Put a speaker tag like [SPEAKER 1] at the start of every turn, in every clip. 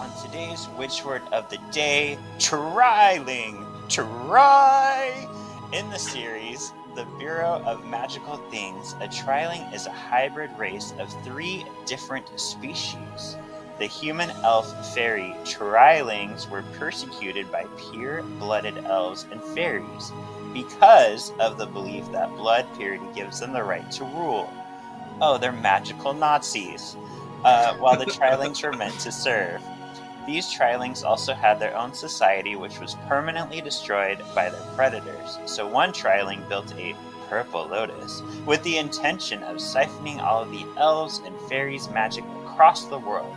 [SPEAKER 1] On today's witch word of the day, tryling. Try! In the series, the Bureau of Magical Things, a tryling is a hybrid race of 3 different species. The human elf fairy trylings were persecuted by pure-blooded elves and fairies because of the belief that blood purity gives them the right to rule. Oh, they're magical Nazis. While the trylings were meant to serve. These trylings also had their own society, which was permanently destroyed by their predators. So one tryling built a purple lotus with the intention of siphoning all of the elves and fairies' magic across the world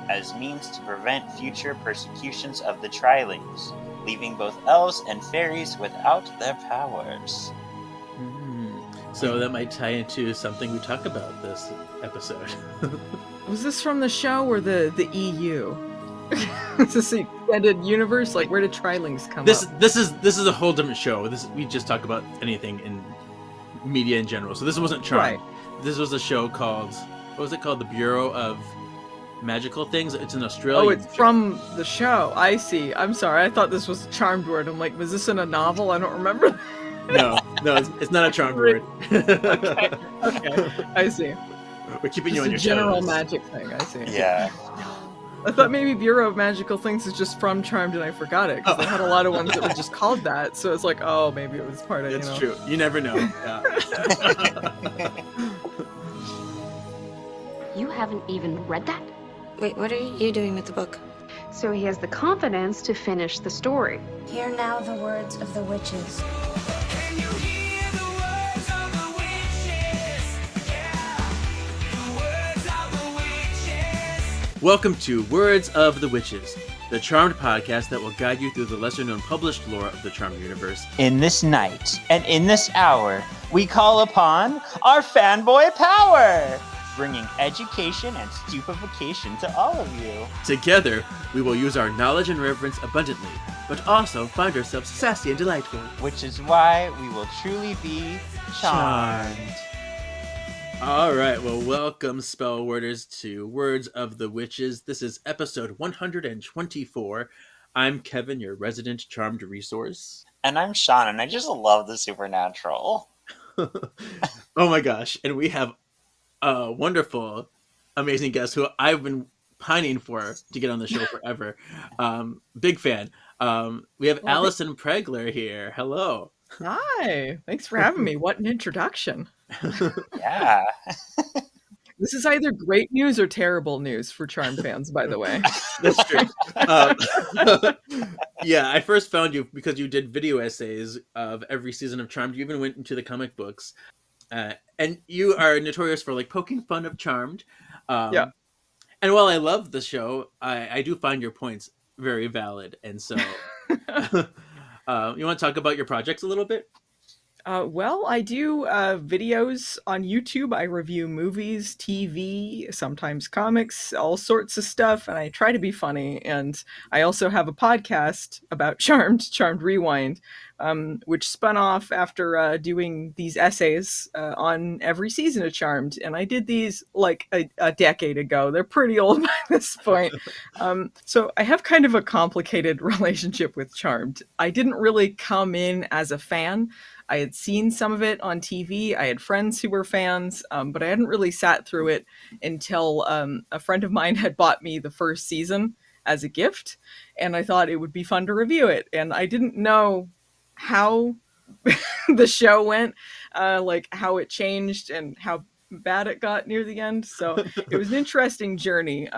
[SPEAKER 1] as means to prevent future persecutions of the trylings, leaving both elves and fairies without their powers.
[SPEAKER 2] So that might tie into something we talk about this episode.
[SPEAKER 3] Was this from the show or the EU? Is this the extended universe? Like, where did trylings come up?
[SPEAKER 2] This is a whole different show. We just talk about anything in media in general. So this wasn't Charmed. Right. This was a show called, what was it called? The Bureau of Magical Things. It's an Australian
[SPEAKER 3] Oh, it's show. From the show. I see. I'm sorry. I thought this was a Charmed word. I'm like, was this in a novel? I don't remember.
[SPEAKER 2] No, it's not a Charmed word.
[SPEAKER 3] Okay, I see.
[SPEAKER 2] We're keeping
[SPEAKER 3] just
[SPEAKER 2] you on your
[SPEAKER 3] general
[SPEAKER 2] toes.
[SPEAKER 3] Magic thing, I see.
[SPEAKER 1] Yeah.
[SPEAKER 3] I thought maybe Bureau of Magical Things is just from Charmed and I forgot it, because they had a lot of ones that were just called that, so it's like, oh, maybe it was part of,
[SPEAKER 2] It's true. You never know. Yeah.
[SPEAKER 4] You haven't even read that?
[SPEAKER 5] Wait, what are you doing with the book?
[SPEAKER 4] So he has the confidence to finish the story.
[SPEAKER 5] Hear now the words of the witches.
[SPEAKER 2] Welcome to Words of the Witches, the Charmed podcast that will guide you through the lesser-known published lore of the Charmed universe.
[SPEAKER 1] In this night and in this hour, we call upon our fanboy power, bringing education and stupefaction to all of you.
[SPEAKER 2] Together, we will use our knowledge and reverence abundantly, but also find ourselves sassy and delightful.
[SPEAKER 1] Which is why we will truly be charmed.
[SPEAKER 2] All right, well, welcome, spell worders, to Words of the Witches. This is episode 124. I'm Kevin, your resident charmed resource.
[SPEAKER 1] And I'm Sean, and I just love the supernatural.
[SPEAKER 2] Oh my gosh, and we have a wonderful, amazing guest who I've been pining for to get on the show forever. Big fan. We have Allison Pregler here. Hello.
[SPEAKER 3] Hi. Thanks for having me. What an introduction.
[SPEAKER 1] Yeah.
[SPEAKER 3] This is either great news or terrible news for Charmed fans, by the way.
[SPEAKER 2] That's true. Yeah, I first found you because you did video essays of every season of Charmed. You even went into the comic books. And you are notorious for like poking fun of Charmed.
[SPEAKER 3] Yeah.
[SPEAKER 2] And while I love the show, I do find your points very valid. And so you want to talk about your projects a little bit?
[SPEAKER 3] Well, I do videos on YouTube. I review movies, TV, sometimes comics, all sorts of stuff, and I try to be funny. And I also have a podcast about Charmed Rewind, which spun off after doing these essays on every season of Charmed. And I did these like a decade ago. They're pretty old by this point. So I have kind of a complicated relationship with Charmed. I didn't really come in as a fan. I had seen some of it on TV. I had friends who were fans, but I hadn't really sat through it until a friend of mine had bought me the first season as a gift, and I thought it would be fun to review it. And I didn't know how the show went, like how it changed and how bad it got near the end. So it was an interesting journey.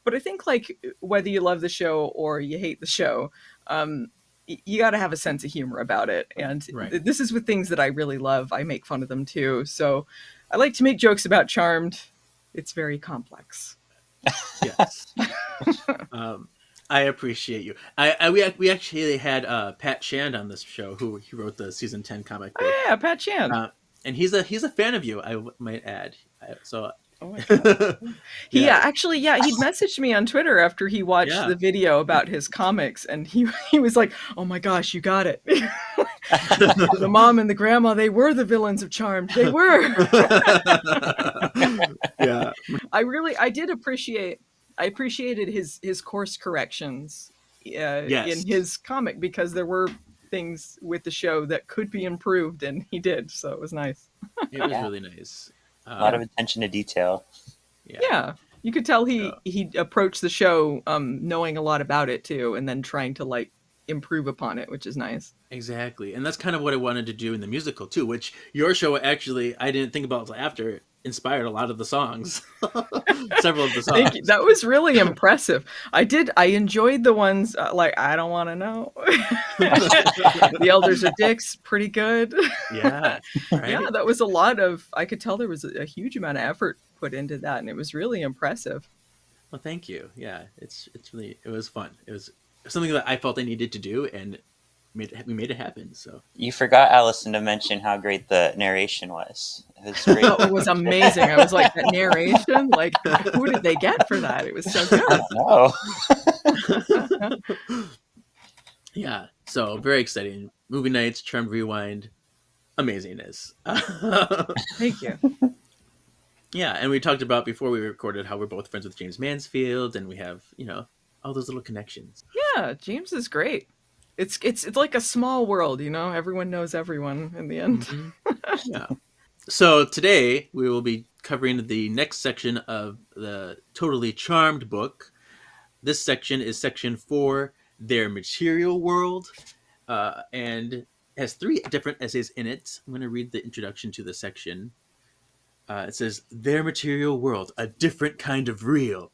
[SPEAKER 3] But I think like whether you love the show or you hate the show, you got to have a sense of humor about it. And
[SPEAKER 2] right.
[SPEAKER 3] This is with things that I really love. I make fun of them too. So I like to make jokes about Charmed. It's very complex.
[SPEAKER 2] Yes. I appreciate you. We actually had Pat Shand on this show, he wrote the season 10 comic book.
[SPEAKER 3] Oh yeah, Pat Shand.
[SPEAKER 2] And he's a fan of you, I might add.
[SPEAKER 3] Oh my God. He messaged me on Twitter after he watched the video about his comics, and he was like, "Oh my gosh, you got it." The mom and the grandma, they were the villains of Charmed. They were.
[SPEAKER 2] Yeah.
[SPEAKER 3] I did appreciate I appreciated his course corrections
[SPEAKER 2] Yes.
[SPEAKER 3] in his comic, because there were things with the show that could be improved, and he did, so it was nice.
[SPEAKER 2] It was
[SPEAKER 1] Yeah.
[SPEAKER 2] really nice.
[SPEAKER 1] A lot of attention to detail.
[SPEAKER 3] Yeah, you could tell
[SPEAKER 2] So-
[SPEAKER 3] he approached the show knowing a lot about it too, and then trying to like improve upon it, which is nice.
[SPEAKER 2] Exactly. And that's kind of what I wanted to do in the musical too, which your show actually, I didn't think about until after, inspired a lot of the songs. Several of the songs.
[SPEAKER 3] Thank you. That was really impressive. I enjoyed the ones like I Don't Want to Know. The Elders Are Dicks, pretty good.
[SPEAKER 2] Yeah. Right?
[SPEAKER 3] Yeah, that was a lot of, I could tell there was a huge amount of effort put into that, and it was really impressive.
[SPEAKER 2] Well, thank you. Yeah, it's really, it was fun. It was something that I felt I needed to do, and we made it happen. So
[SPEAKER 1] You forgot, Allison, to mention how great the narration was. It was great.
[SPEAKER 3] Oh, it was amazing. I was like, that narration, like, who did they get for that? It was so good.
[SPEAKER 1] Oh.
[SPEAKER 2] yeah, so very exciting. Movie nights, Charmed Rewind, amazingness.
[SPEAKER 3] Thank you.
[SPEAKER 2] Yeah, and we talked about before we recorded how we're both friends with James Mansfield, and we have, all those little connections.
[SPEAKER 3] Yeah, James is great. It's like a small world, everyone knows everyone in the end.
[SPEAKER 2] Yeah. So today we will be covering the next section of the Totally Charmed book. This section is section 4, Their Material World, and has 3 different essays in it. I'm going to read the introduction to the section. It says, Their material world, a different kind of real.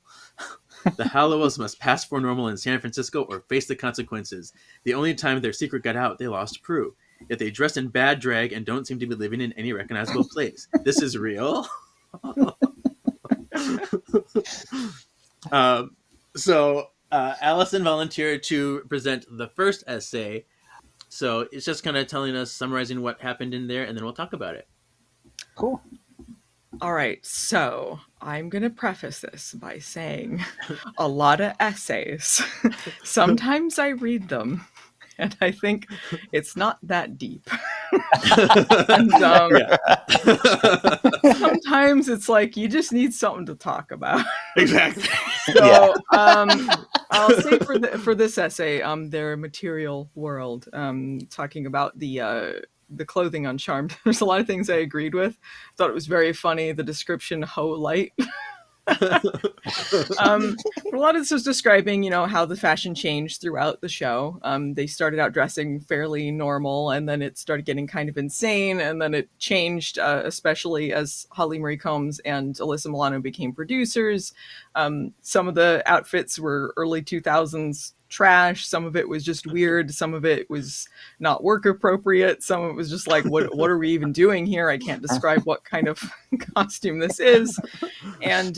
[SPEAKER 2] The Halliwells must pass for normal in San Francisco or face the consequences. The only time their secret got out, they lost Prue. Yet they dress in bad drag and don't seem to be living in any recognizable place. This is real. So Allison volunteered to present the first essay. So it's just kind of telling us, summarizing what happened in there, and then we'll talk about it.
[SPEAKER 1] Cool.
[SPEAKER 3] All right, so I'm going to preface this by saying a lot of essays. Sometimes I read them and I think it's not that deep. And sometimes it's like you just need something to talk about.
[SPEAKER 2] Exactly.
[SPEAKER 3] So I'll say for this essay, their material world, talking about the clothing on Charmed. There's a lot of things I agreed with. I thought it was very funny, the description "ho light." A lot of this was describing, how the fashion changed throughout the show. They started out dressing fairly normal, and then it started getting kind of insane, and then it changed, especially as Holly Marie Combs and Alyssa Milano became producers. Some of the outfits were early 2000s trash. Some of it was just weird. Some of it was not work appropriate. Some of it was just like, what are we even doing here? I can't describe what kind of costume this is. And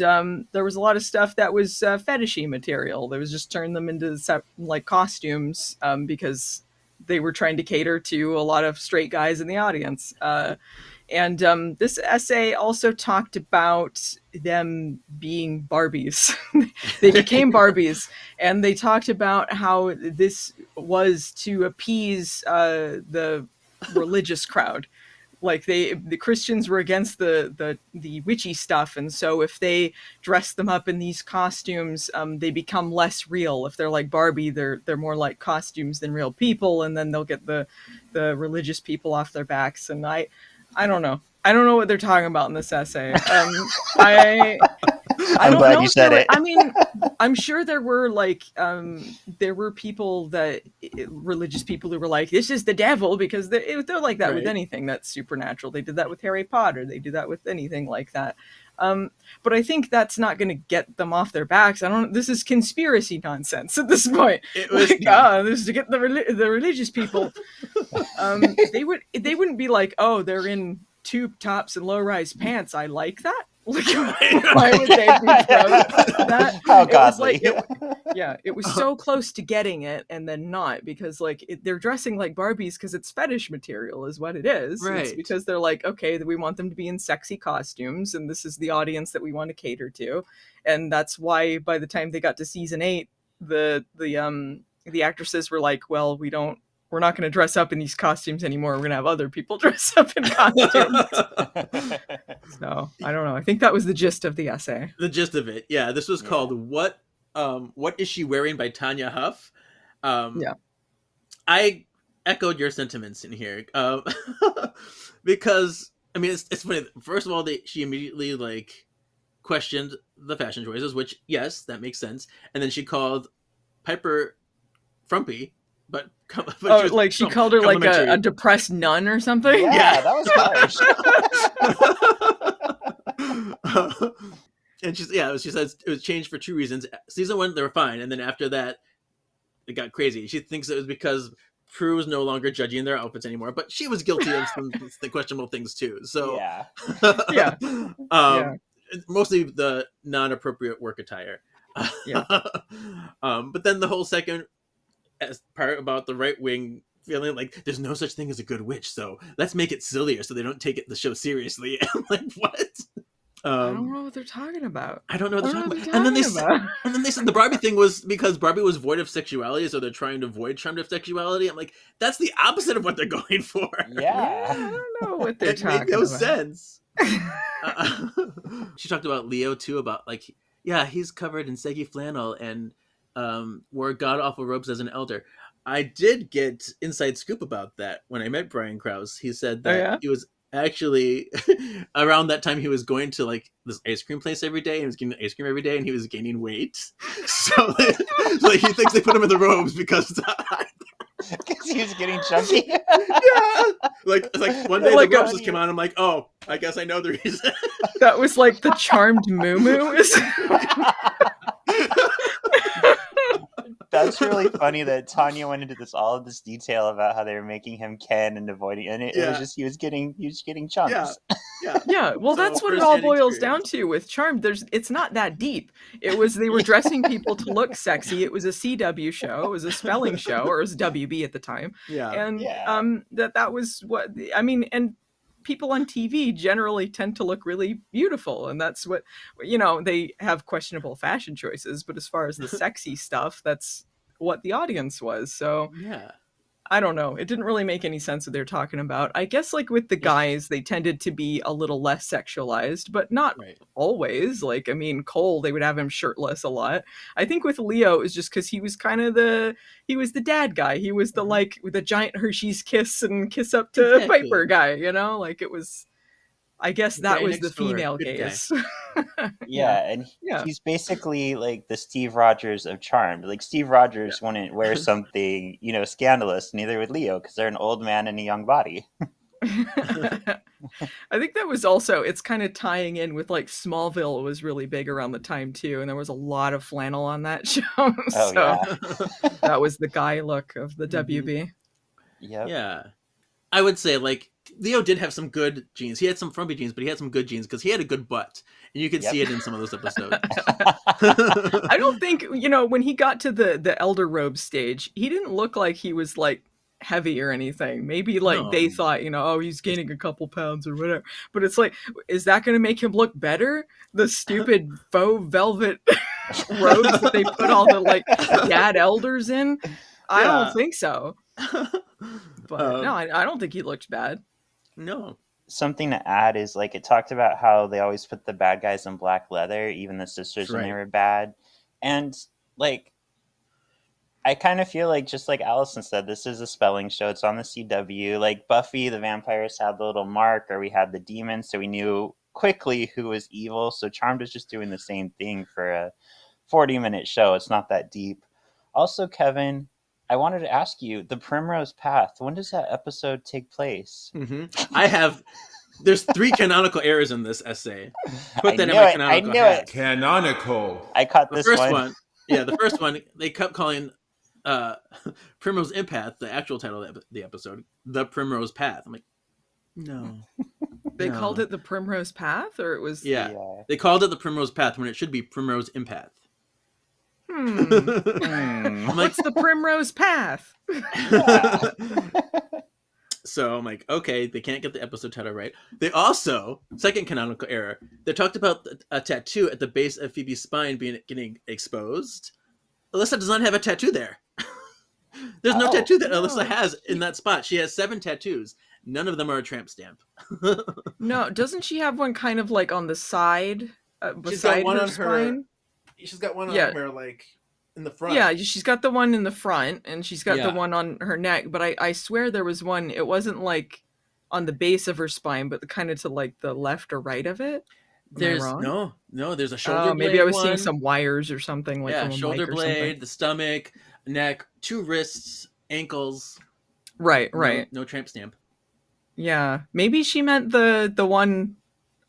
[SPEAKER 3] there was a lot of stuff that was fetishy material. There was just turn them into like costumes because they were trying to cater to a lot of straight guys in the audience. And this essay also talked about them being Barbies. They became Barbies, and they talked about how this was to appease the religious crowd. Like the Christians were against the witchy stuff, and so if they dress them up in these costumes, they become less real. If they're like Barbie, they're more like costumes than real people, and then they'll get the religious people off their backs. And I don't know. I don't know what they're talking about in this essay. I'm
[SPEAKER 1] glad you said it.
[SPEAKER 3] I mean, I'm sure there were people religious people who were like, this is the devil, because they're like that with anything that's supernatural. They did that with Harry Potter. They do that with anything like that. But I think that's not going to get them off their backs. This is conspiracy nonsense at this point. It was this is to get the religious people. They wouldn't be like, oh, they're in tube tops and low-rise pants. I like that. Like, why would they be proud of that?
[SPEAKER 1] How godly.
[SPEAKER 3] It was so close to getting it and then not, because they're dressing like Barbies because it's fetish material is what it is.
[SPEAKER 2] Right.
[SPEAKER 3] It's because they're like, okay, we want them to be in sexy costumes, and this is the audience that we want to cater to. And that's why by the time they got to season 8, the actresses were like, well, we don't we're not going to dress up in these costumes anymore. We're going to have other people dress up in costumes. So I don't know. I think that was the gist of the essay.
[SPEAKER 2] The gist of it, yeah. This was called "What Is She Wearing" by Tanya Huff.
[SPEAKER 3] Yeah.
[SPEAKER 2] I echoed your sentiments in here because I mean it's funny. First of all, she immediately like questioned the fashion choices, which yes, that makes sense. And then she called Piper frumpy, but
[SPEAKER 3] she called her like a depressed nun or something.
[SPEAKER 1] Yeah, that was
[SPEAKER 2] harsh. And she says it was changed for 2 reasons. Season 1, they were fine, and then after that, it got crazy. She thinks it was because Prue was no longer judging their outfits anymore, but she was guilty of some the questionable things too. So
[SPEAKER 3] yeah.
[SPEAKER 2] Mostly the non-appropriate work attire.
[SPEAKER 3] Yeah.
[SPEAKER 2] But then the whole second part about the right wing feeling like there's no such thing as a good witch, so let's make it sillier so they don't take the show seriously. I'm like, what?
[SPEAKER 3] I don't know what they're talking about.
[SPEAKER 2] I don't know what they're talking about. And then they said the Barbie thing was because Barbie was void of sexuality, so they're trying to avoid charmed of sexuality. I'm like, that's the opposite of what they're going for.
[SPEAKER 1] Yeah.
[SPEAKER 3] I don't know what they're talking about.
[SPEAKER 2] It made no sense. She talked about Leo too, about like, yeah, he's covered in saggy flannel and wore god awful robes as an elder. I did get inside scoop about that when I met Brian Krause. He said that he was actually around that time he was going to like this ice cream place every day and was getting ice cream every day and he was gaining weight. So he thinks they put him in the robes because
[SPEAKER 1] he was getting chunky.
[SPEAKER 2] Yeah. Like one day the robes just came on. I'm like, oh, I guess I know the reason.
[SPEAKER 3] That was like the charmed moo-moo.
[SPEAKER 1] That's really funny that Tanya went into all of this detail about how they were making him Ken and avoiding, and it was just he was getting chunks.
[SPEAKER 3] Yeah. Well, that's what it all boils down to with Charmed. It's not that deep. It was they were dressing people to look sexy. It was a CW show. It was a spelling show, or it was WB at the time.
[SPEAKER 2] Yeah.
[SPEAKER 3] And that was what I mean. And people on TV generally tend to look really beautiful, and that's what they have questionable fashion choices, but as far as the sexy stuff, that's what the audience was. So
[SPEAKER 2] yeah,
[SPEAKER 3] I don't know, it didn't really make any sense what they're talking about. I guess like with the guys, they tended to be a little less sexualized, but not always. Like, I mean, Cole, they would have him shirtless a lot. I think with Leo it was just because he was kind of he was the dad guy. He was the like with a giant Hershey's kiss and kiss up to Piper guy, like it was, I guess that was the female gaze.
[SPEAKER 1] And he's basically like the Steve Rogers of Charmed. Like Steve Rogers wouldn't wear something, scandalous, neither would Leo, because they're an old man in a young body.
[SPEAKER 3] I think that was also, it's kind of tying in with like Smallville was really big around the time too, and there was a lot of flannel on that show. That was the guy look of the WB.
[SPEAKER 2] Yeah. I would say like Leo did have some good genes. He had some frumpy genes, but he had some good genes because he had a good butt, and you could see it in some of those episodes.
[SPEAKER 3] I don't think when he got to the elder robe stage, he didn't look like he was like heavy or anything. Maybe like they thought, he's gaining a couple pounds or whatever. But it's like, is that going to make him look better? The stupid faux velvet robes that they put all the like dad elders in? I don't think so. But no, I don't think he looked bad.
[SPEAKER 2] No.
[SPEAKER 1] Something to add is like it talked about how they always put the bad guys in black leather, even the sisters when they were bad. And like I kind of feel like, just like Allison said, this is a spelling show. It's on the CW. Like Buffy the vampires had the little mark, or we had the demons, so we knew quickly who was evil. So Charmed is just doing the same thing for a 40-minute show. It's not that deep. Also, Kevin, I wanted to ask you, the Primrose Path, when does that episode take place?
[SPEAKER 2] Mm-hmm. There's 3 canonical errors in this essay. Put that in my canonical hat.
[SPEAKER 6] Canonical.
[SPEAKER 1] I caught this one.
[SPEAKER 2] The first one, they kept calling Primrose Empath, the actual title of the episode, The Primrose Path. I'm like, no.
[SPEAKER 3] They called it The Primrose Path, or it was...
[SPEAKER 2] Yeah, they called it The Primrose Path when it should be Primrose Empath.
[SPEAKER 3] What's the Primrose Path?
[SPEAKER 2] So I'm like, okay, they can't get the episode title right. They also, second canonical error, they talked about a tattoo at the base of Phoebe's spine getting exposed. Alyssa does not have a tattoo there. There's no
[SPEAKER 1] Oh,
[SPEAKER 2] tattoo that
[SPEAKER 3] no.
[SPEAKER 2] Alyssa has in that spot. She has 7 tattoos. None of them are a tramp stamp.
[SPEAKER 3] No, doesn't she have one kind of like on the side,
[SPEAKER 2] She's got
[SPEAKER 3] beside
[SPEAKER 2] one
[SPEAKER 3] her
[SPEAKER 2] on her.
[SPEAKER 3] spine?
[SPEAKER 2] She's got one
[SPEAKER 3] Yeah.
[SPEAKER 2] on her like in the front.
[SPEAKER 3] Yeah, she's got the one in the front, and she's got the
[SPEAKER 2] Yeah.
[SPEAKER 3] one on her neck. But I swear there was one. It wasn't like on the base of her spine, but kind of to like the left or right of it. Am I
[SPEAKER 2] There's
[SPEAKER 3] wrong?
[SPEAKER 2] no. There's a shoulder
[SPEAKER 3] Oh,
[SPEAKER 2] blade.
[SPEAKER 3] maybe I was
[SPEAKER 2] one.
[SPEAKER 3] seeing some wires or something, like
[SPEAKER 2] Yeah,
[SPEAKER 3] from a
[SPEAKER 2] shoulder
[SPEAKER 3] mic or something.
[SPEAKER 2] blade, the stomach, neck, 2 wrists, ankles.
[SPEAKER 3] Right, right.
[SPEAKER 2] No tramp stamp.
[SPEAKER 3] Yeah, maybe she meant the one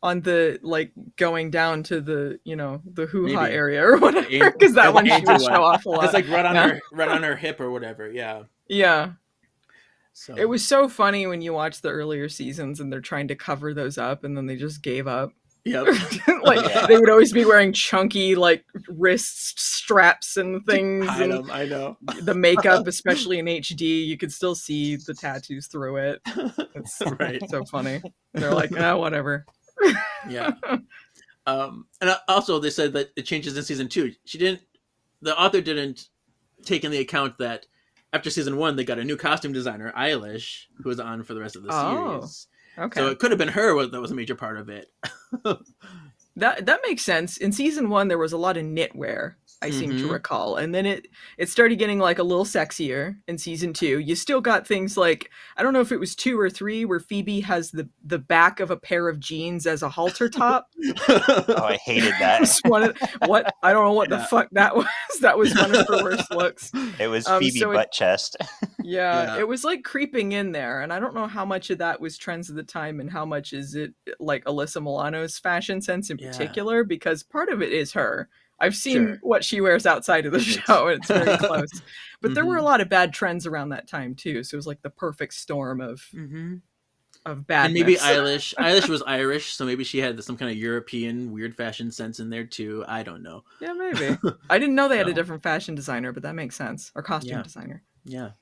[SPEAKER 3] on the like going down to the the hoo-ha
[SPEAKER 2] Maybe.
[SPEAKER 3] area or whatever,
[SPEAKER 2] An-
[SPEAKER 3] because that
[SPEAKER 2] the
[SPEAKER 3] one she
[SPEAKER 2] angel
[SPEAKER 3] would show
[SPEAKER 2] one.
[SPEAKER 3] off a lot.
[SPEAKER 2] It's like right on
[SPEAKER 3] Yeah.
[SPEAKER 2] her right on her hip or whatever. Yeah.
[SPEAKER 3] Yeah.
[SPEAKER 2] So
[SPEAKER 3] It was so funny when you watch the earlier seasons and they're trying to cover those up and then they just gave up.
[SPEAKER 2] Yep.
[SPEAKER 3] Like
[SPEAKER 1] Yeah.
[SPEAKER 3] they would always be wearing chunky like wrist straps and things,
[SPEAKER 2] Hide
[SPEAKER 3] and
[SPEAKER 2] 'em, I know.
[SPEAKER 3] the makeup, especially in HD, you could still see the tattoos through it. It's
[SPEAKER 2] Right.
[SPEAKER 3] so funny. They're like, oh, whatever.
[SPEAKER 2] Yeah. And also they said that it changes in season 2. The author didn't take in the account that after season 1 they got a new costume designer, Eilish, who was on for the rest of the
[SPEAKER 3] Oh,
[SPEAKER 2] series.
[SPEAKER 3] Okay.
[SPEAKER 2] So it could have been her that was a major part of it.
[SPEAKER 3] That makes sense. In season 1, there was a lot of knitwear, I seem to
[SPEAKER 2] Mhm.
[SPEAKER 3] recall, and then it started getting like a little sexier in season 2. You still got things like, I don't know if it was 2 or 3, where Phoebe has the back of a pair of jeans as a halter top.
[SPEAKER 1] Oh, I hated that.
[SPEAKER 3] Just what I don't know what the
[SPEAKER 2] Yeah.
[SPEAKER 3] fuck that was. That was one of her worst looks.
[SPEAKER 1] It was
[SPEAKER 3] Phoebe
[SPEAKER 1] Phoebe butt chest.
[SPEAKER 3] Yeah,
[SPEAKER 2] Yeah.
[SPEAKER 3] it was like creeping in there, and I don't know how much of that was trends of the time and how much is it like Alyssa Milano's fashion sense in
[SPEAKER 2] Yeah.
[SPEAKER 3] particular, because part of it is her. I've seen
[SPEAKER 2] Sure.
[SPEAKER 3] what she wears outside of the show, and it's very close. But there were a
[SPEAKER 2] Mhm.
[SPEAKER 3] lot of bad trends around that time too, so it was like the perfect storm of
[SPEAKER 2] Mhm.
[SPEAKER 3] badness.
[SPEAKER 2] And maybe Eilish was Irish, so maybe she had some kind of European weird fashion sense in there too. I don't know.
[SPEAKER 3] Yeah, maybe. I didn't know they had a
[SPEAKER 2] So-
[SPEAKER 3] different fashion designer, but that makes sense. Or costume
[SPEAKER 2] Yeah.
[SPEAKER 3] designer.
[SPEAKER 2] Yeah.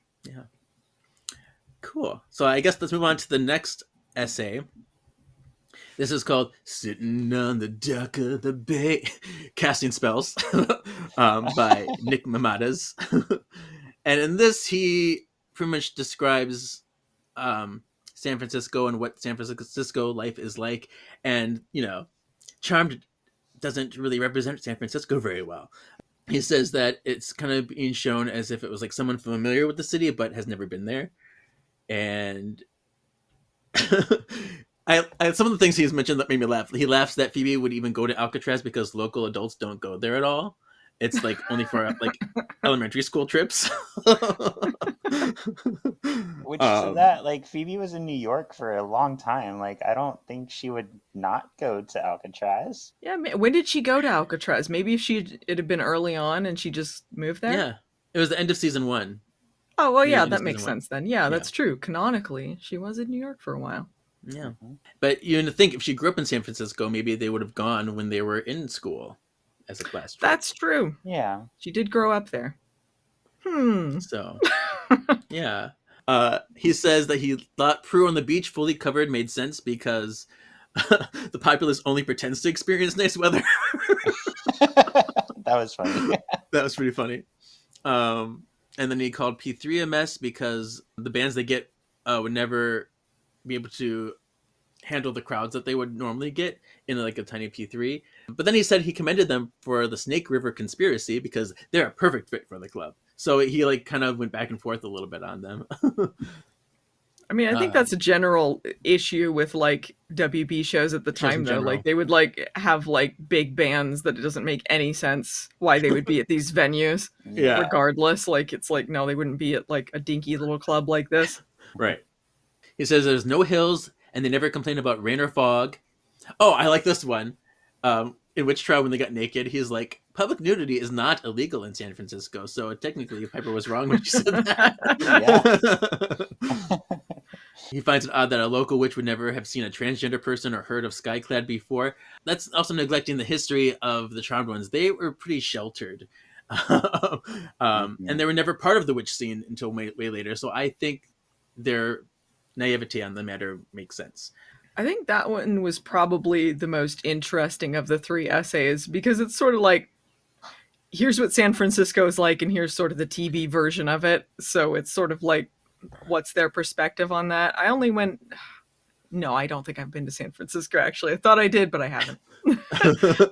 [SPEAKER 2] Cool. So I guess let's move on to the next essay. This is called "Sitting on the Dock of the Bay," casting spells, by Nick Mamadas. And in this, he pretty much describes San Francisco and what San Francisco life is like. And, Charmed doesn't really represent San Francisco very well. He says that it's kind of being shown as if it was like someone familiar with the city but has never been there. And I some of the things he's mentioned that made me laugh. He laughs that Phoebe would even go to Alcatraz because local adults don't go there at all. It's like only for like elementary school trips.
[SPEAKER 1] Which is that, like, Phoebe was in New York for a long time. Like, I don't think she would not go to Alcatraz.
[SPEAKER 3] Yeah, when did she go to Alcatraz? Maybe if it had been early on and she just moved there?
[SPEAKER 2] Yeah. It was the end of season 1.
[SPEAKER 3] Oh, well,
[SPEAKER 2] Yeah,
[SPEAKER 3] yeah,
[SPEAKER 2] end of
[SPEAKER 3] that makes
[SPEAKER 2] season 1.
[SPEAKER 3] sense then. Yeah, that's true. Canonically, she was in New York for a while.
[SPEAKER 2] Yeah. But you think if she grew up in San Francisco, maybe they would have gone when they were in school as a class trip.
[SPEAKER 3] That's true.
[SPEAKER 1] Yeah.
[SPEAKER 3] She did grow up there.
[SPEAKER 2] So, yeah. He says that he thought Prue on the beach fully covered made sense because the populace only pretends to experience nice weather.
[SPEAKER 1] That was funny.
[SPEAKER 2] That was pretty funny. And then he called P3 a mess because the bands they get would never be able to handle the crowds that they would normally get in like a tiny P3. But then he said he commended them for the Snake River Conspiracy because they're a perfect fit for the club. So he like kind of went back and forth a little bit on them.
[SPEAKER 3] I mean, I think that's a general issue with like WB shows at the
[SPEAKER 2] Shows in
[SPEAKER 3] time, though.
[SPEAKER 2] general.
[SPEAKER 3] Like they would like have like big bands that it doesn't make any sense why they would be at these venues.
[SPEAKER 2] Yeah.
[SPEAKER 3] Regardless, like it's like no, they wouldn't be at like a dinky little club like this.
[SPEAKER 2] Right. He says there's no hills and they never complain about rain or fog. Oh, I like this one. In Witch Trial, when they got naked, he's like, public nudity is not illegal in San Francisco. So technically, Piper was wrong when she said that. He finds it odd that a local witch would never have seen a transgender person or heard of Skyclad before. That's also neglecting the history of the Charmed Ones. They were pretty sheltered. And they were never part of the witch scene until way later. So I think their naivete on the matter makes sense.
[SPEAKER 3] I think that one was probably the most interesting of the 3 essays because it's sort of like here's what San Francisco is like, and here's sort of the TV version of it. So it's sort of like, what's their perspective on that? I only went. No, I don't think I've been to San Francisco. Actually, I thought I did, but I haven't.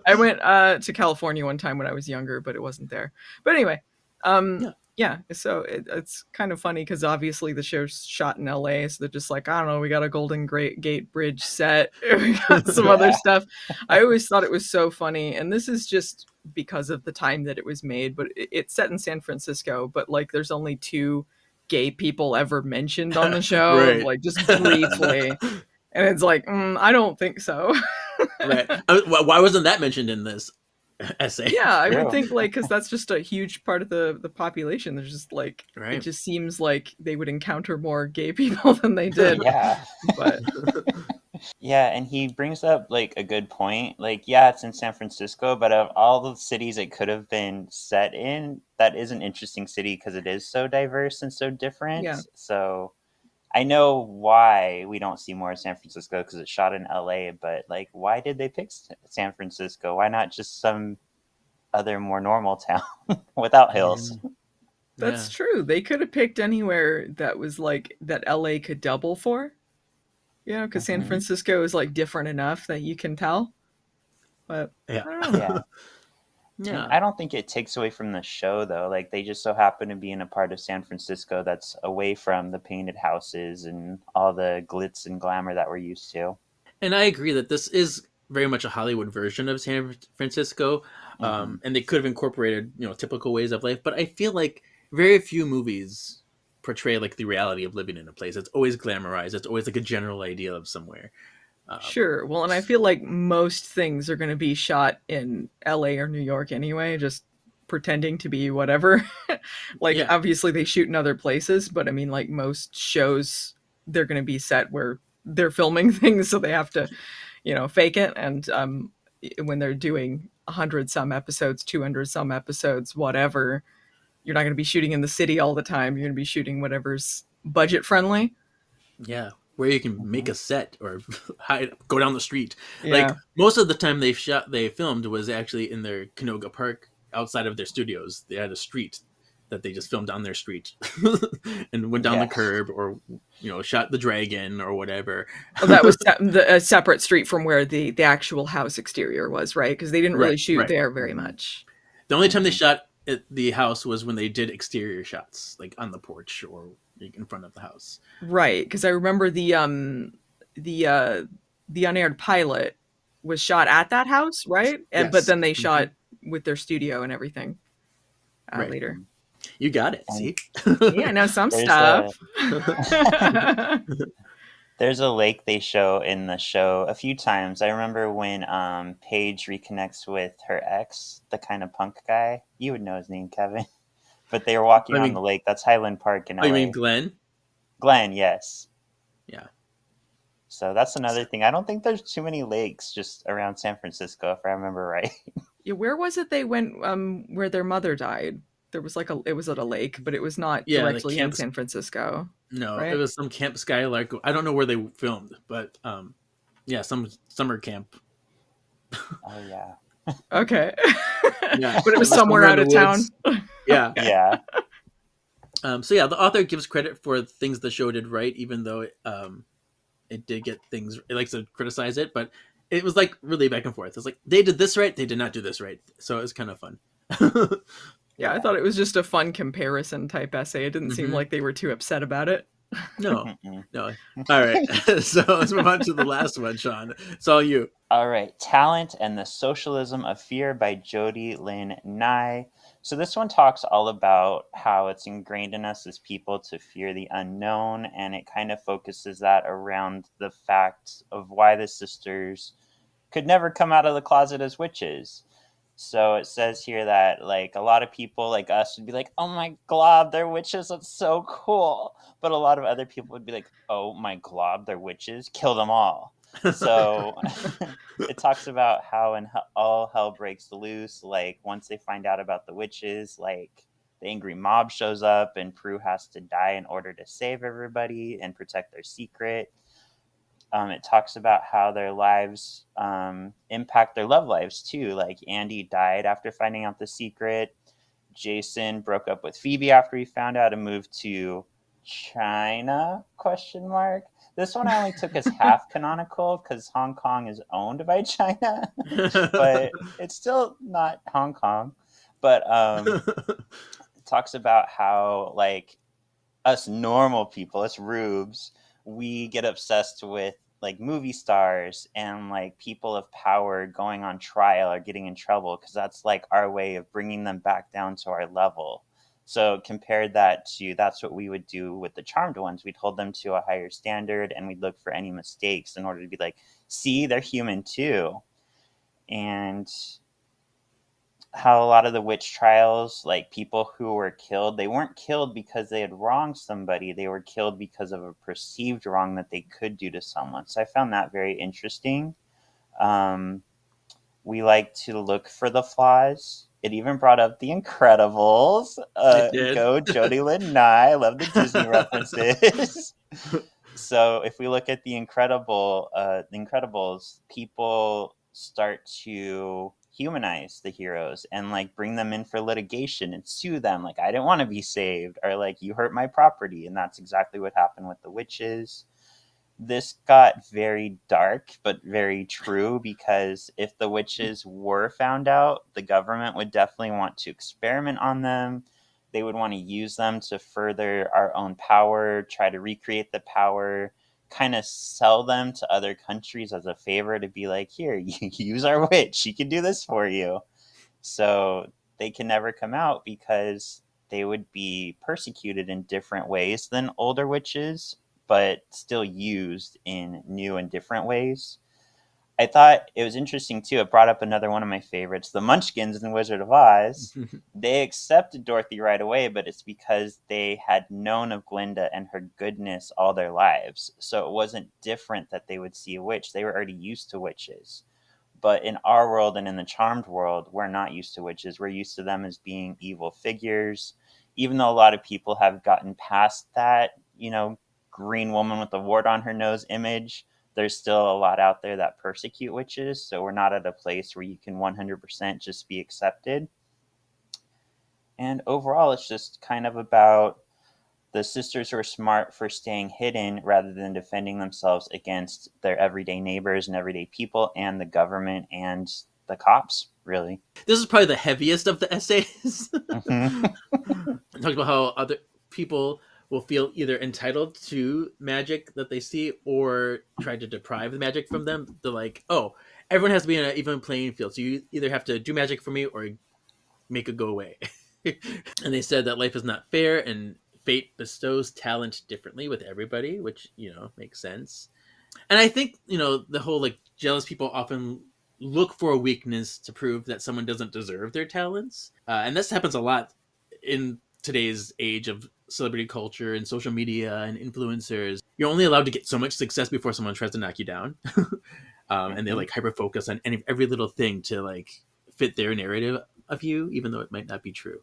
[SPEAKER 3] I went to California one time when I was younger, but it wasn't there. But anyway,
[SPEAKER 2] Yeah.
[SPEAKER 3] yeah. So it's kind of funny because obviously the show's shot in LA, so they're just like, I don't know, we got a Golden Gate Bridge set, we got some other stuff. I always thought it was so funny, and this is just because of the time that it was made. But it's set in San Francisco, but like there's only 2 gay people ever mentioned on the show,
[SPEAKER 2] Right.
[SPEAKER 3] like just briefly. And it's like, I don't think so.
[SPEAKER 2] Right. Why wasn't that mentioned in this essay?
[SPEAKER 3] Yeah, I
[SPEAKER 1] True.
[SPEAKER 3] would think like because that's just a huge part of the population. There's just like
[SPEAKER 2] Right.
[SPEAKER 3] it just seems like they would encounter more gay people than they did.
[SPEAKER 1] Yeah.
[SPEAKER 3] But
[SPEAKER 1] Yeah, and he brings up like a good point. Like, yeah, it's in San Francisco, but of all the cities it could have been set in, that is an interesting city because it is so diverse and so different.
[SPEAKER 3] Yeah.
[SPEAKER 1] So I know why we don't see more of San Francisco because it's shot in LA, but like, why did they pick San Francisco? Why not just some other more normal town without hills?
[SPEAKER 3] that's true. They could have picked anywhere that was like that LA could double for. Yeah, because San
[SPEAKER 1] Mhm.
[SPEAKER 3] Francisco is like different enough that you can tell. But
[SPEAKER 2] Yeah.
[SPEAKER 3] I don't know.
[SPEAKER 1] Yeah.
[SPEAKER 2] Yeah.
[SPEAKER 1] And I don't think it takes away from the show though. Like they just so happen to be in a part of San Francisco that's away from the painted houses and all the glitz and glamour that we're used to.
[SPEAKER 2] And I agree that this is very much a Hollywood version of San Francisco,
[SPEAKER 1] Mhm.
[SPEAKER 2] and they could have incorporated typical ways of life. But I feel like very few movies portray like the reality of living in a place. It's always glamorized. It's always like a general idea of somewhere.
[SPEAKER 3] Sure. Well, and I feel like most things are going to be shot in LA or New York anyway, just pretending to be whatever. Like,
[SPEAKER 2] Yeah.
[SPEAKER 3] obviously, they shoot in other places, but I mean, like, most shows, they're going to be set where they're filming things, so they have to, fake it. And when they're doing 100 some episodes, 200 some episodes, whatever, you're not going to be shooting in the city all the time. You're going to be shooting whatever's budget friendly.
[SPEAKER 2] Yeah, where you can make a set or go down the street.
[SPEAKER 3] Yeah.
[SPEAKER 2] Like most of the time they filmed was actually in their Canoga Park outside of their studios. They had a street that they just filmed on their street and went down the curb or shot the dragon or whatever.
[SPEAKER 3] Oh, that was a separate street from where the actual house exterior was, right? Because they didn't really
[SPEAKER 2] Right,
[SPEAKER 3] shoot
[SPEAKER 2] right.
[SPEAKER 3] there very much.
[SPEAKER 2] The only time they shot at the house was when they did exterior shots, like on the porch or in front of the house.
[SPEAKER 3] Right, because I remember the unaired pilot was shot at that house, right? And but
[SPEAKER 2] Yes.
[SPEAKER 3] then they shot with their studio and everything
[SPEAKER 2] Right.
[SPEAKER 3] later.
[SPEAKER 2] You got it. See?
[SPEAKER 3] Yeah, I know some
[SPEAKER 1] There's
[SPEAKER 3] stuff.
[SPEAKER 1] There's a lake they show in the show a few times. I remember when Paige reconnects with her ex, the kind of punk guy. You would know his name, Kevin. But they were walking on the lake. That's Highland Park in LA.
[SPEAKER 2] Oh, you mean Glenn?
[SPEAKER 1] Glenn, yes.
[SPEAKER 2] Yeah.
[SPEAKER 1] So that's another thing. I don't think there's too many lakes just around San Francisco, if I remember right.
[SPEAKER 3] Yeah, where was it they went where their mother died? There was it was at a lake, but it was not
[SPEAKER 2] Yeah, the
[SPEAKER 3] directly in
[SPEAKER 2] camp-
[SPEAKER 3] San Francisco.
[SPEAKER 2] No,
[SPEAKER 3] Right?
[SPEAKER 2] it was some Camp Skylark. I don't know where they filmed, but yeah, some summer camp.
[SPEAKER 1] Oh, yeah.
[SPEAKER 3] Okay.
[SPEAKER 2] Yeah.
[SPEAKER 3] But it was
[SPEAKER 2] Somewhere
[SPEAKER 3] somewhere
[SPEAKER 2] in
[SPEAKER 3] out
[SPEAKER 2] the
[SPEAKER 3] of town.
[SPEAKER 2] woods. Yeah.
[SPEAKER 1] Yeah.
[SPEAKER 2] So yeah, the author gives credit for things the show did right, even though it did get things. It likes to criticize it, but it was like really back and forth. It's like they did this right, they did not do this right. So it was kind of fun.
[SPEAKER 3] Yeah, I thought it was just a fun comparison type essay. It didn't seem like they were too upset about it.
[SPEAKER 2] No. All right. So let's move on to the last one, Sean. It's all you.
[SPEAKER 1] All right. Talent and the Socialism of Fear by Jody Lynn Nye. So this one talks all about how it's ingrained in us as people to fear the unknown, and it kind of focuses that around the fact of why the sisters could never come out of the closet as witches. So it says here that like a lot of people like us would be like, oh my glob, they're witches, that's so cool. But a lot of other people would be like, oh my glob, they're witches, kill them all. So it talks about how all hell breaks loose. Like once they find out about the witches, like the angry mob shows up and Prue has to die in order to save everybody and protect their secret. it talks about how their lives impact their love lives too. Like Andy died after finding out the secret. Jason broke up with Phoebe after he found out and moved to China? Question mark. This one I only took as half canonical because Hong Kong is owned by China, but it's still not Hong Kong. But it talks about how like us normal people, us rubes, we get obsessed with like movie stars and like people of power going on trial or getting in trouble because that's like our way of bringing them back down to our level. So compared that to that's what we would do with the charmed ones. We'd hold them to a higher standard and we'd look for any mistakes in order to be like, see, they're human too. And how a lot of the witch trials, like people who were killed, they weren't killed because they had wronged somebody. They were killed because of a perceived wrong that they could do to someone. So I found that very interesting. We like to look for the flaws. It even brought up The Incredibles.
[SPEAKER 2] It did.
[SPEAKER 1] Go Jodie Lynn Nye. I love the Disney references. So if we look at The Incredibles, people start to humanize the heroes and like bring them in for litigation and sue them. Like, I didn't want to be saved, or like, you hurt my property. And that's exactly what happened with the witches. This got very dark, but very true, because if the witches were found out, the government would definitely want to experiment on them. They would want to use them to further our own power, try to recreate the power, kind of sell them to other countries as a favor to be like, here, you use our witch. She can do this for you. So they can never come out because they would be persecuted in different ways than older witches, but still used in new and different ways. I thought it was interesting too. It brought up another one of my favorites, the Munchkins in Wizard of Oz. They accepted Dorothy right away, but it's because they had known of Glinda and her goodness all their lives. So it wasn't different that they would see a witch. They were already used to witches. But in our world and in the charmed world, we're not used to witches. We're used to them as being evil figures. Even though a lot of people have gotten past that, green woman with a wart on her nose image, there's still a lot out there that persecute witches, so we're not at a place where you can 100% just be accepted. And overall, it's just kind of about the sisters who are smart for staying hidden rather than defending themselves against their everyday neighbors and everyday people and the government and the cops, really.
[SPEAKER 2] This is probably the heaviest of the essays.
[SPEAKER 1] Mm-hmm.
[SPEAKER 2] It talks about how other people will feel either entitled to magic that they see or try to deprive the magic from them. They're like, oh, everyone has to be in an even playing field. So you either have to do magic for me or make it go away. And they said that life is not fair and fate bestows talent differently with everybody, which, makes sense. And I think, the whole like jealous people often look for a weakness to prove that someone doesn't deserve their talents. And this happens a lot in today's age of celebrity culture and social media and influencers. You're only allowed to get so much success before someone tries to knock you down. And they like hyper focus on every little thing to like fit their narrative of you, even though it might not be true.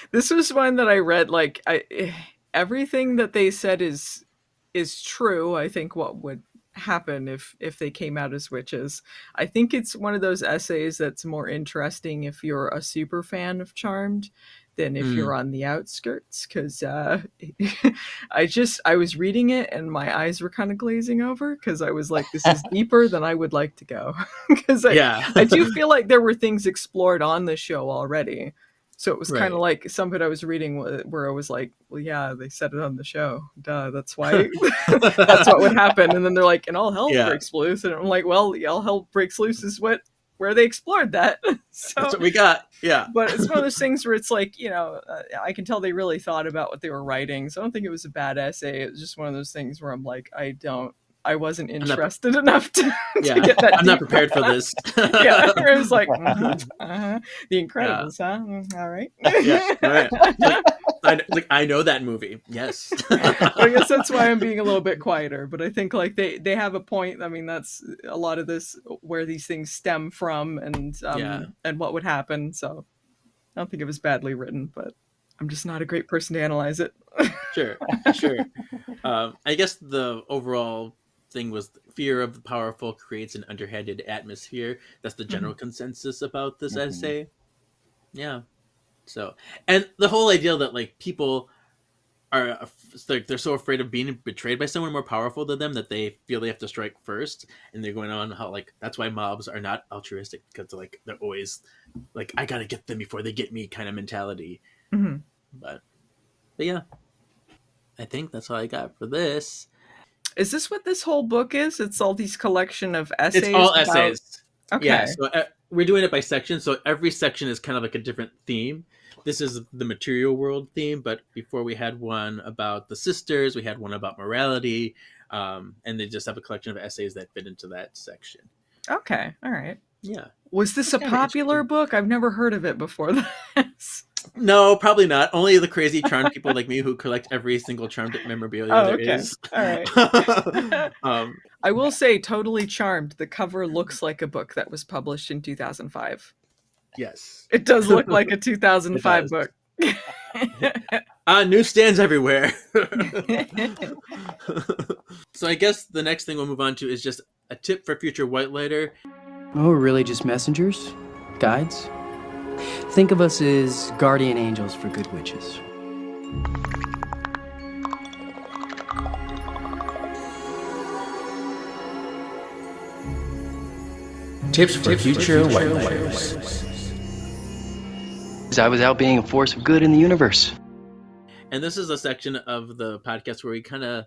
[SPEAKER 3] This was one that I read, like everything that they said is true. I think what would happen if they came out as witches. I think it's one of those essays that's more interesting if you're a super fan of Charmed than if you're on the outskirts, because I was reading it and my eyes were kind of glazing over because I was like, this is deeper than I would like to go, because I do feel like there were things explored on the show already. So it was kind of like something I was reading where I was like, well, yeah, they said it on the show. Duh, that's why that's what would happen. And then they're like, and all hell breaks loose. And I'm like, well, all hell breaks loose is where they explored that. So
[SPEAKER 2] that's what we got. Yeah.
[SPEAKER 3] But it's one of those things where it's like, I can tell they really thought about what they were writing. So I don't think it was a bad essay. It was just one of those things where I'm like, I wasn't interested enough to get that.
[SPEAKER 2] I'm not prepared for this.
[SPEAKER 3] Yeah, it was like The Incredibles, huh? All right.
[SPEAKER 2] Yeah, right. I know that movie. Yes.
[SPEAKER 3] I guess that's why I'm being a little bit quieter. But I think like they have a point. I mean, that's a lot of this where these things stem from, and what would happen. So I don't think it was badly written, but I'm just not a great person to analyze it.
[SPEAKER 2] Sure. I guess the overall thing was fear of the powerful creates an underhanded atmosphere. That's the general consensus about this essay. Yeah. So, and the whole idea that like people are like they're so afraid of being betrayed by someone more powerful than them that they feel they have to strike first, and they're going on how like that's why mobs are not altruistic because like they're always like I gotta get them before they get me kind of mentality.
[SPEAKER 3] Mhm.
[SPEAKER 2] But yeah, I think that's all I got for this.
[SPEAKER 3] Is this what this whole book is? It's all these collection of essays.
[SPEAKER 2] It's all
[SPEAKER 3] about...
[SPEAKER 2] essays.
[SPEAKER 3] Okay.
[SPEAKER 2] Yeah, so we're doing it by section, so every section is kind of like a different theme. This is the material world theme, but before we had one about the sisters, we had one about morality, and they just have a collection of essays that fit into that section.
[SPEAKER 3] Okay, all right.
[SPEAKER 2] Yeah.
[SPEAKER 3] Was this a popular book? I've never heard of it before this.
[SPEAKER 2] No, probably not. Only the crazy charmed people like me who collect every single charmed memorabilia there is.
[SPEAKER 3] All right. I will say, Totally Charmed, the cover looks like a book that was published in 2005.
[SPEAKER 2] Yes.
[SPEAKER 3] It does look like a 2005 book.
[SPEAKER 2] Newsstands everywhere. So I guess the next thing we'll move on to is just a tip for future whitelighter.
[SPEAKER 6] Oh, we're really just messengers? Guides? Think of us as guardian angels for good witches.
[SPEAKER 7] Tips for future whitelighters.
[SPEAKER 6] I was out being a force of good in the universe.
[SPEAKER 2] And this is a section of the podcast where we kind of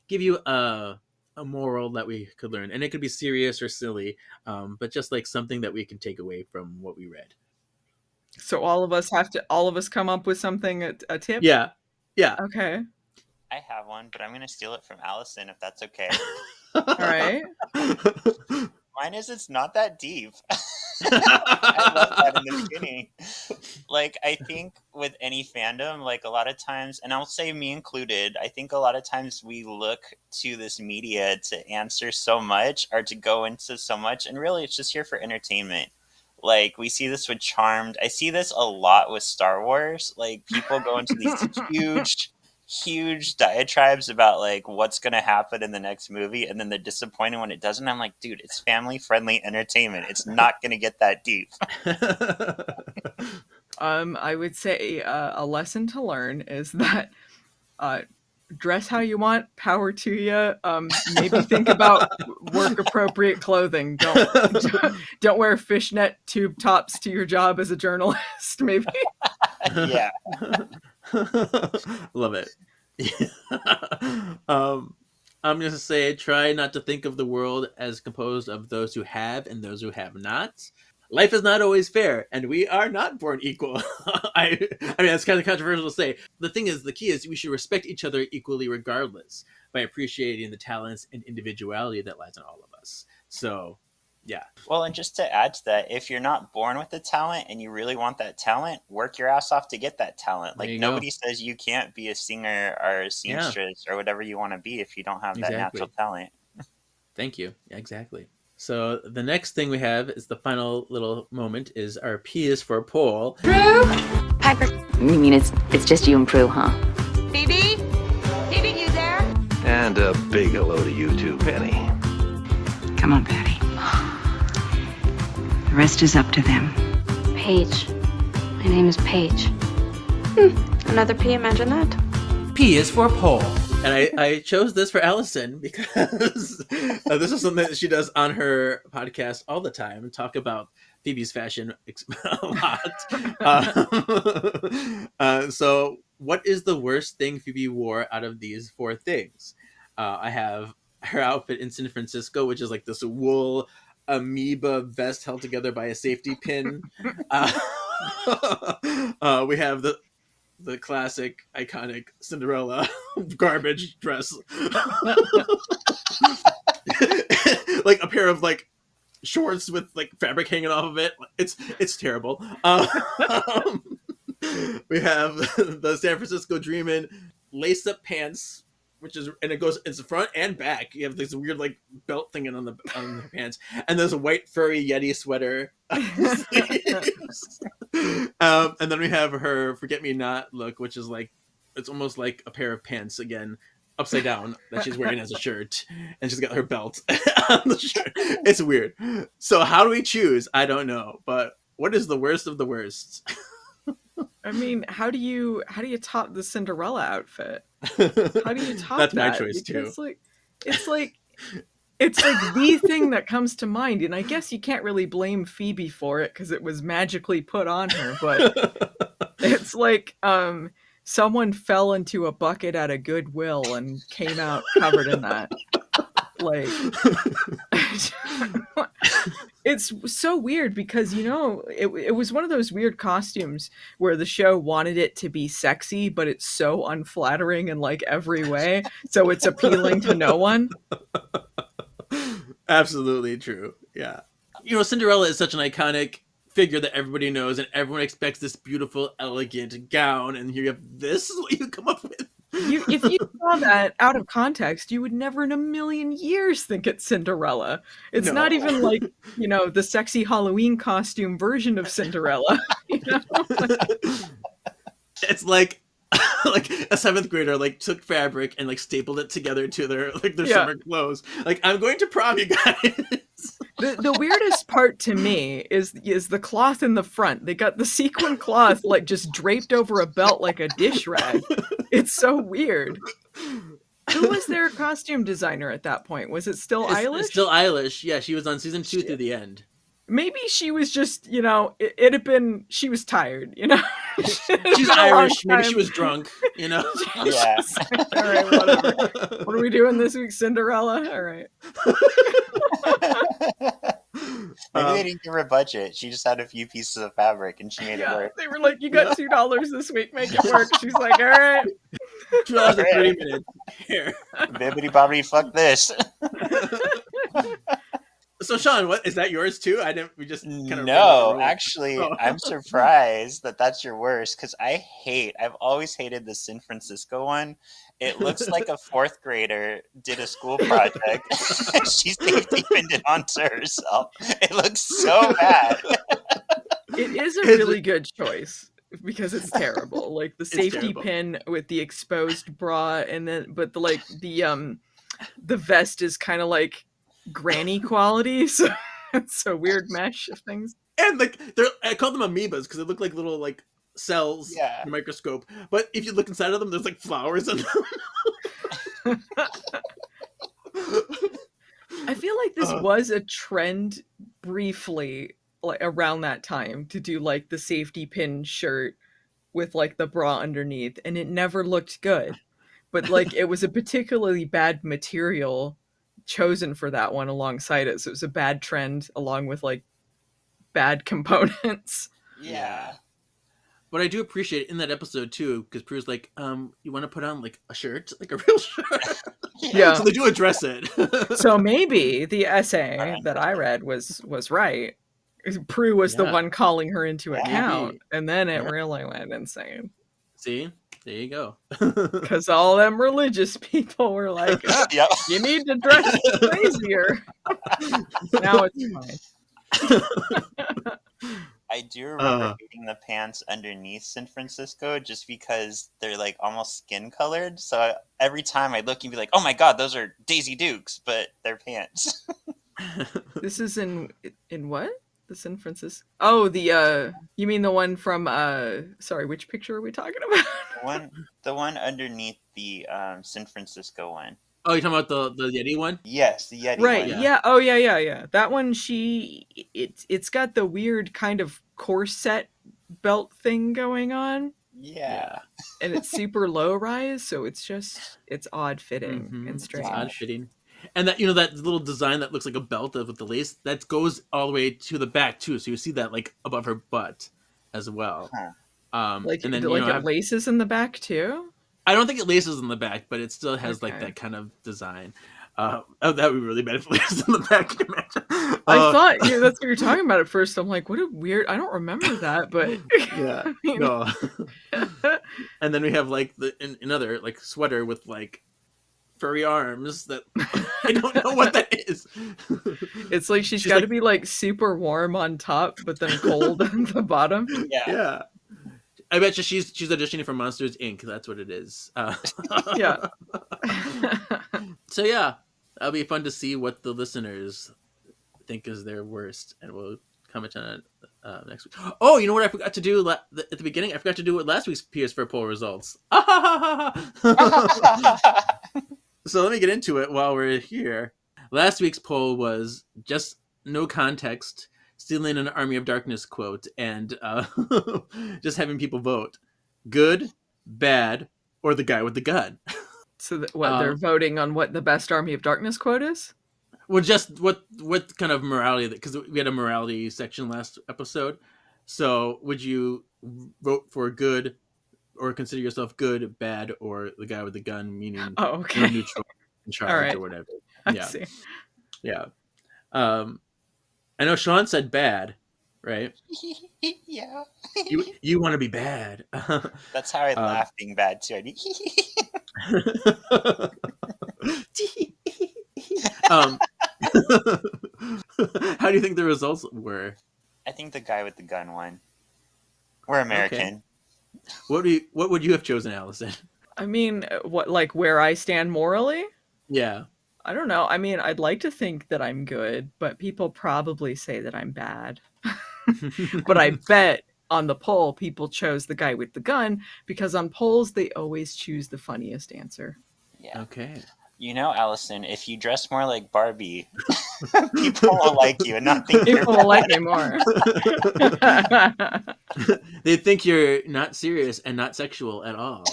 [SPEAKER 2] give you a moral that we could learn. And it could be serious or silly, but just like something that we can take away from what we read.
[SPEAKER 3] So all of us come up with something, a tip?
[SPEAKER 2] Yeah.
[SPEAKER 3] Okay.
[SPEAKER 1] I have one, but I'm going to steal it from Allison if that's okay.
[SPEAKER 3] All right.
[SPEAKER 1] Mine is it's not that deep. I love that in the beginning. Like, I think with any fandom, like a lot of times, and I'll say me included, I think a lot of times we look to this media to answer so much or to go into so much, and really it's just here for entertainment. Like, we see this with Charmed. I see this a lot with Star Wars. Like, people go into these huge diatribes about like what's going to happen in the next movie, and then they're disappointed when it doesn't. I'm like, dude, it's family friendly entertainment. It's not going to get that deep.
[SPEAKER 3] I would say a lesson to learn is that dress how you want, power to you. Maybe think about work appropriate clothing. Don't wear fishnet tube tops to your job as a journalist. Maybe.
[SPEAKER 1] Yeah.
[SPEAKER 2] Love it. I'm going to say try not to think of the world as composed of those who have and those who have not. Life is not always fair, and we are not born equal. I mean, that's kind of controversial to say. The thing is, the key is we should respect each other equally regardless by appreciating the talents and individuality that lies in all of us. So, yeah.
[SPEAKER 1] Well, and just to add to that, if you're not born with the talent and you really want that talent, work your ass off to get that talent. Like, nobody says you can't be a singer or a seamstress or whatever you want to be if you don't have that natural talent.
[SPEAKER 2] Thank you. Yeah, exactly. So the next thing we have is the final little moment is our P is for Paul.
[SPEAKER 8] Prue? Piper. You mean it's just you and Prue, huh?
[SPEAKER 9] Phoebe? Phoebe, you there?
[SPEAKER 7] And a big hello to you too, Penny.
[SPEAKER 8] Come on, Patty. The rest is up to them.
[SPEAKER 4] Paige. My name is Paige.
[SPEAKER 5] Another P, imagine that.
[SPEAKER 7] P is for Paul.
[SPEAKER 2] And I chose this for Allison because this is something that she does on her podcast all the time, talk about Phoebe's fashion a lot. So what is the worst thing Phoebe wore out of these four things? I have her outfit in San Francisco, which is like this wool amoeba vest held together by a safety pin. We have the classic, iconic Cinderella garbage dress. Like a pair of like shorts with like fabric hanging off of it. It's terrible. We have the San Francisco Dreamin' lace-up pants, it's front and back. You have this weird like belt thing on the pants, and there's a white furry Yeti sweater. And then we have her forget me not look, which is like it's almost like a pair of pants again, upside down that she's wearing as a shirt, and she's got her belt on the shirt. It's weird. So how do we choose? I don't know, but what is the worst of the worst?
[SPEAKER 3] I mean, how do you top the Cinderella outfit? How do you top
[SPEAKER 2] That's
[SPEAKER 3] that?
[SPEAKER 2] my choice
[SPEAKER 3] Because,
[SPEAKER 2] too.
[SPEAKER 3] it's like the thing that comes to mind, and I guess you can't really blame Phoebe for it because it was magically put on her, but it's like someone fell into a bucket at a Goodwill and came out covered in that. Like, it's so weird because, you know, it was one of those weird costumes where the show wanted it to be sexy, but it's so unflattering in like every way, so it's appealing to no one.
[SPEAKER 2] Absolutely true. Yeah. You know, Cinderella is such an iconic figure that everybody knows, and everyone expects this beautiful, elegant gown, and here you have this is what you come up with.
[SPEAKER 3] If you saw that out of context, you would never in a million years think it's Cinderella. It's not even like, you know, the sexy Halloween costume version of Cinderella. You know?
[SPEAKER 2] It's like like a seventh grader like took fabric and like stapled it together to their summer clothes. Like, I'm going to prom, you guys.
[SPEAKER 3] The weirdest part to me is the cloth in the front. They got the sequin cloth like just draped over a belt like a dish rag. It's so weird. Who was their costume designer at that point? Was it still Eilish?
[SPEAKER 2] It's still Eilish. Yeah, she was on season 2 through the end.
[SPEAKER 3] Maybe she was just, you know, it had been, she was tired, you know?
[SPEAKER 2] She's Irish. Maybe she was drunk, you know?
[SPEAKER 1] Yeah.
[SPEAKER 3] All right, whatever. What are we doing this week, Cinderella? All right.
[SPEAKER 1] Maybe they didn't give her a budget. She just had a few pieces of fabric and she made it work.
[SPEAKER 3] They were like, you got $2 this week, make it work. She's like, all right.
[SPEAKER 2] $2 and 30 minutes. Here.
[SPEAKER 1] Bibbidi bobbidi fuck this.
[SPEAKER 2] So Sean, what is that yours too? We just kind of
[SPEAKER 1] no. Actually, I'm surprised that that's your worst because I've always hated the San Francisco one. It looks like a fourth grader did a school project. She safety pinned it onto herself. It looks so bad.
[SPEAKER 3] It is a really good choice because it's terrible. Like the safety pin with the exposed bra, and then the vest is kind of like granny quality, so it's a weird mesh of things.
[SPEAKER 2] And like I call them amoebas because they look like little like cells in a microscope. But if you look inside of them, there's like flowers in them.
[SPEAKER 3] I feel like this was a trend briefly, like around that time, to do like the safety pin shirt with like the bra underneath, and it never looked good. But like it was a particularly bad material chosen for that one alongside it, so it was a bad trend along with like bad components.
[SPEAKER 1] Yeah.
[SPEAKER 2] But I do appreciate in that episode too, because Prue's like, you want to put on like a shirt, like a real shirt.
[SPEAKER 3] Yeah.
[SPEAKER 2] So they do address it.
[SPEAKER 3] So maybe the essay that I read was right. Prue was the one calling her into account, and then it really went insane.
[SPEAKER 2] See? There you go.
[SPEAKER 3] Because all them religious people were like, you need to dress crazier. Now it's fine.
[SPEAKER 1] I do remember hating the pants underneath San Francisco just because they're like almost skin colored. So every time I look and be like, oh my God, those are Daisy Dukes, but they're pants.
[SPEAKER 3] This is in what? The San Francisco. Oh, you mean the one from sorry, which picture are we talking about?
[SPEAKER 1] the one underneath the San Francisco one.
[SPEAKER 2] Oh, you're talking about the Yeti one?
[SPEAKER 1] Yes, the Yeti
[SPEAKER 3] right,
[SPEAKER 1] one.
[SPEAKER 3] Yeah. Oh yeah. That one it's got the weird kind of corset belt thing going on.
[SPEAKER 1] Yeah.
[SPEAKER 3] And it's super low rise, so it's odd fitting and strange.
[SPEAKER 2] It's odd fitting. And that, you know, that little design that looks like a belt with the lace, that goes all the way to the back too. So you see that like above her butt as well.
[SPEAKER 1] Huh.
[SPEAKER 3] Like,
[SPEAKER 2] and then
[SPEAKER 3] it laces in the back too?
[SPEAKER 2] I don't think it laces in the back, but it still has like that kind of design. That would be really bad if it laces in the back. Can you imagine?
[SPEAKER 3] I thought that's what you're talking about at first. I'm like, what a weird, I don't remember that, but
[SPEAKER 2] yeah. No. And then we have like another like sweater with like furry arms that I don't know what that is.
[SPEAKER 3] It's like she's got to be like super warm on top, but then cold on the bottom.
[SPEAKER 2] Yeah. I bet you she's auditioning for Monsters Inc. That's what it is.
[SPEAKER 3] Yeah.
[SPEAKER 2] So yeah, that'll be fun to see what the listeners think is their worst, and we'll comment on it next week. Oh, you know what I forgot to do at the beginning? I forgot to do with last week's PS4 poll results. So let me get into it while we're here. Last week's poll was just no context, stealing an Army of Darkness quote, and just having people vote. Good, bad, or the guy with the gun.
[SPEAKER 3] So they're voting on what the best Army of Darkness quote is?
[SPEAKER 2] Well, just what kind of morality, because we had a morality section last episode. So would you vote for good, or consider yourself good, bad, or the guy with the gun, meaning you're neutral, in charge, or whatever?
[SPEAKER 3] I see.
[SPEAKER 2] Yeah. I know Sean said bad, right?
[SPEAKER 1] Yeah.
[SPEAKER 2] You want to be bad.
[SPEAKER 1] That's how I laugh being bad too.
[SPEAKER 2] How do you think the results were?
[SPEAKER 1] I think the guy with the gun won. We're American.
[SPEAKER 2] Okay. What would you have chosen, Allison?
[SPEAKER 3] I mean, where I stand morally?
[SPEAKER 2] Yeah.
[SPEAKER 3] I don't know. I mean, I'd like to think that I'm good, but people probably say that I'm bad. But I bet on the poll, people chose the guy with the gun because on polls, they always choose the funniest answer.
[SPEAKER 1] Yeah.
[SPEAKER 2] Okay.
[SPEAKER 1] You know, Allison, if you dress more like Barbie, people will like you and not think
[SPEAKER 3] people will like me more.
[SPEAKER 2] They think you're not serious and not sexual at all.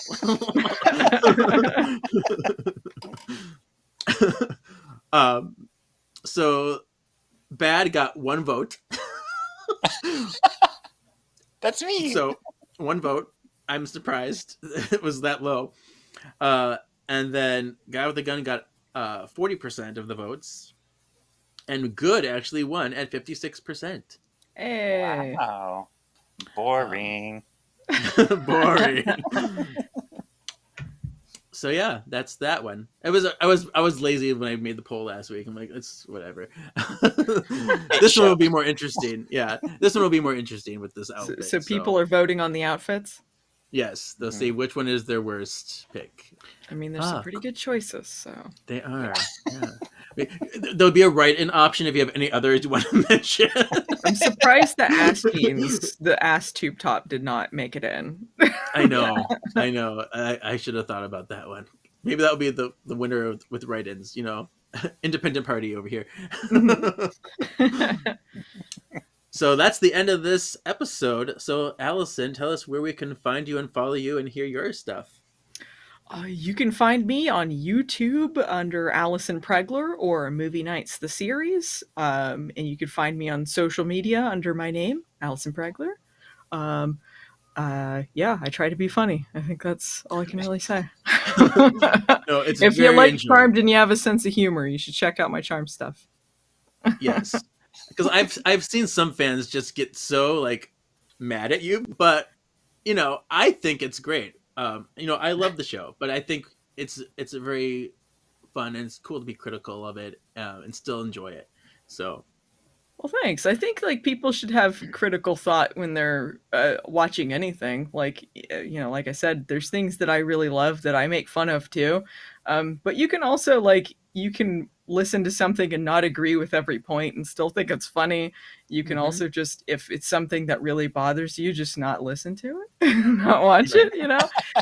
[SPEAKER 2] So bad got 1 vote.
[SPEAKER 1] That's me.
[SPEAKER 2] So 1 vote. I'm surprised it was that low. And then guy with the gun got 40% of the votes, and good actually won at 56%.
[SPEAKER 3] Hey,
[SPEAKER 1] wow, boring.
[SPEAKER 2] Boring. So yeah, that's that one. I was lazy when I made the poll last week. I'm like, it's whatever. This one will be more interesting. Yeah, this one will be more interesting with this outfit.
[SPEAKER 3] So people are voting on the outfits?
[SPEAKER 2] Yes, they'll see which one is their worst pick.
[SPEAKER 3] I mean, there's some pretty good choices, so.
[SPEAKER 2] They are, yeah. There'll be a write-in option if you have any others you want to mention.
[SPEAKER 3] I'm surprised the ass jeans, the ass tube top did not make it in.
[SPEAKER 2] I know. I should have thought about that one. Maybe that'll be the winner with write-ins, independent party over here. So that's the end of this episode. So Allison, tell us where we can find you and follow you and hear your stuff.
[SPEAKER 3] You can find me on YouTube under Allison Pregler or Movie Nights the series, and you can find me on social media under my name, Allison Pregler. Yeah, I try to be funny. I think that's all I can really say.
[SPEAKER 2] No, it's
[SPEAKER 3] if you like Charmed and you have a sense of humor, you should check out my Charmed stuff.
[SPEAKER 2] Yes. Because I've seen some fans just get so mad at you, but I think it's great. I love the show, but I think it's a very fun and it's cool to be critical of it and still enjoy it. So,
[SPEAKER 3] well, thanks. I think people should have critical thought when they're watching anything. Like I said, there's things that I really love that I make fun of too. But you can also you can listen to something and not agree with every point and still think it's funny. You can also just, if it's something that really bothers you, just not listen to it, not watch it,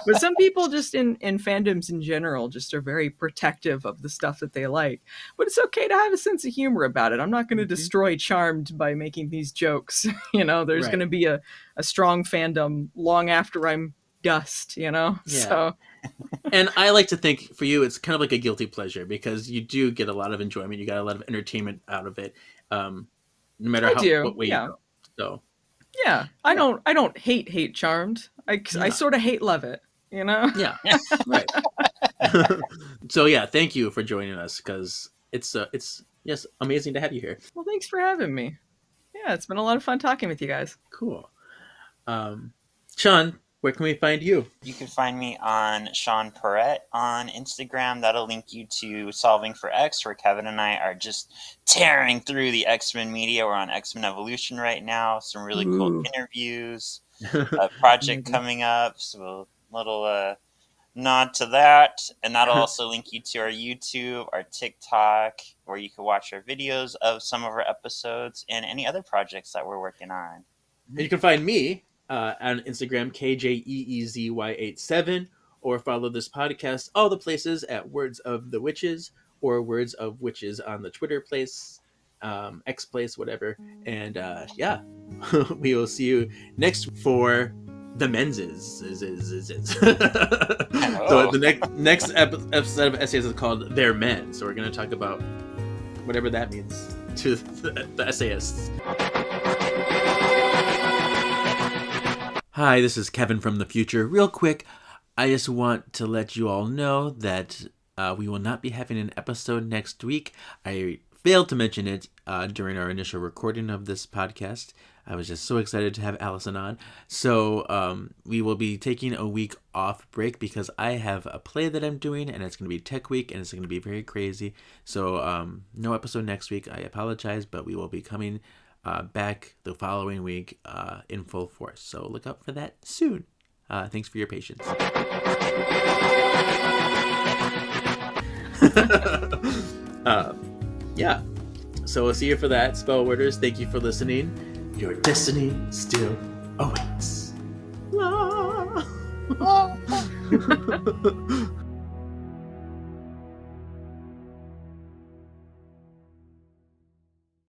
[SPEAKER 3] But some people just in fandoms in general just are very protective of the stuff that they like. But it's okay to have a sense of humor about it. I'm not going to destroy Charmed by making these jokes. There's going to be a strong fandom long after I'm dust,
[SPEAKER 2] Yeah.
[SPEAKER 3] So.
[SPEAKER 2] And I like to think for you, it's kind of like a guilty pleasure because you do get a lot of enjoyment. You got a lot of entertainment out of it, no matter what way you go. So,
[SPEAKER 3] yeah, I don't hate Charmed. I sort of hate love it,
[SPEAKER 2] Yeah, right. So yeah, thank you for joining us because it's amazing to have you here.
[SPEAKER 3] Well, thanks for having me. Yeah, it's been a lot of fun talking with you guys.
[SPEAKER 2] Cool. Sean, Where can we find you?
[SPEAKER 1] You can find me on Sean Perrette on Instagram. That'll link you to Solving for X, where Kevin and I are just tearing through the X-Men media. We're on X-Men Evolution right now. Some really cool interviews. A project coming up. So a little nod to that. And that'll also link you to our YouTube, our TikTok, where you can watch our videos of some of our episodes and any other projects that we're working on.
[SPEAKER 2] And you can find me on Instagram, KJEEZY87, or follow this podcast all the places at Words of the Witches or Words of Witches on the Twitter place, X place, whatever. And yeah, we will see you next for the menses. So the next episode of essays is called They're Men. So we're going to talk about whatever that means to the essayists. Hi, this is Kevin from the future. Real quick, I just want to let you all know that we will not be having an episode next week. I failed to mention it during our initial recording of this podcast. I was just so excited to have Allison on. So we will be taking a week off break because I have a play that I'm doing, and it's going to be Tech Week, and it's going to be very crazy. So no episode next week. I apologize, but we will be coming back the following week in full force. So look out for that soon. Thanks for your patience. Yeah. So we'll see you for that. Spell Worders, thank you for listening. Your destiny still awaits.